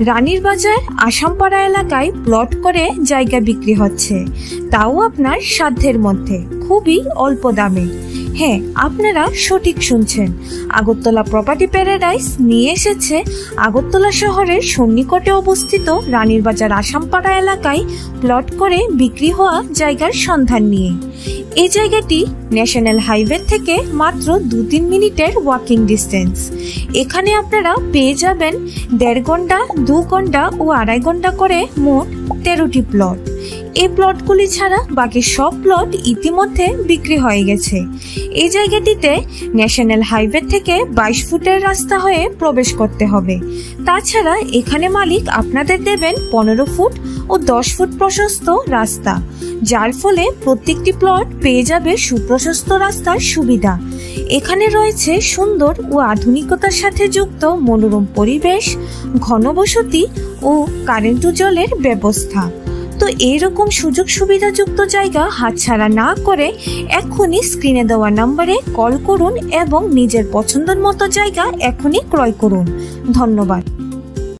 রানীর বাজার আসামপাড়া এলাকায় প্লট করে জায়গা বিক্রি হচ্ছে, তাও আপনার সাধ্যের মধ্যে, খুবই অল্প দামে। হ্যাঁ, আপনারা সঠিক শুনছেন, আগরতলা প্রপার্টি প্যারাডাইস নিয়ে এসেছে আগরতলা শহরের সন্নিকটে অবস্থিত রানীর বাজার আসামপাড়া এলাকায় প্লট করে বিক্রি হওয়া জায়গার সন্ধান নিয়ে। এই জায়গাটি ন্যাশনাল হাইওয়ে থেকে মাত্র 2-3 মিনিটের ওয়াকিং ডিস্টেন্স। এখানে আপনারা পেয়ে যাবেন 1.5 ঘন্টা, 2 ঘন্টা ও 2.5 ঘন্টা করে মোট 13টি প্লট। এই প্লটগুলি ছাড়া বাকি সব প্লট ইতিমধ্যে বিক্রি হয়ে গেছে। এই জায়গাটিতে ন্যাশনাল হাইওয়ে থেকে 22 ফুটের রাস্তা হয়ে প্রবেশ করতে হবে। তাছাড়া এখানে মালিক আপনাদের দেবেন 15 ফুট ও 10 ফুট প্রশস্ত রাস্তা, যার ফলে প্রত্যেকটি প্লট পেয়ে যাবে সুপ্রশস্ত রাস্তার সুবিধা। এখানে রয়েছে সুন্দর ও আধুনিকতার সাথে যুক্ত মনোরম পরিবেশ, ঘনবসতি ও কারেন্ট ও জলের ব্যবস্থা। তো এইরকম সুযোগ সুবিধাযুক্ত জায়গা হাতছাড়া না করে এখনই স্ক্রিনে দেওয়া নম্বরে কল করুন এবং নিজের পছন্দের মতো জায়গা এখনই ক্রয় করুন। ধন্যবাদ।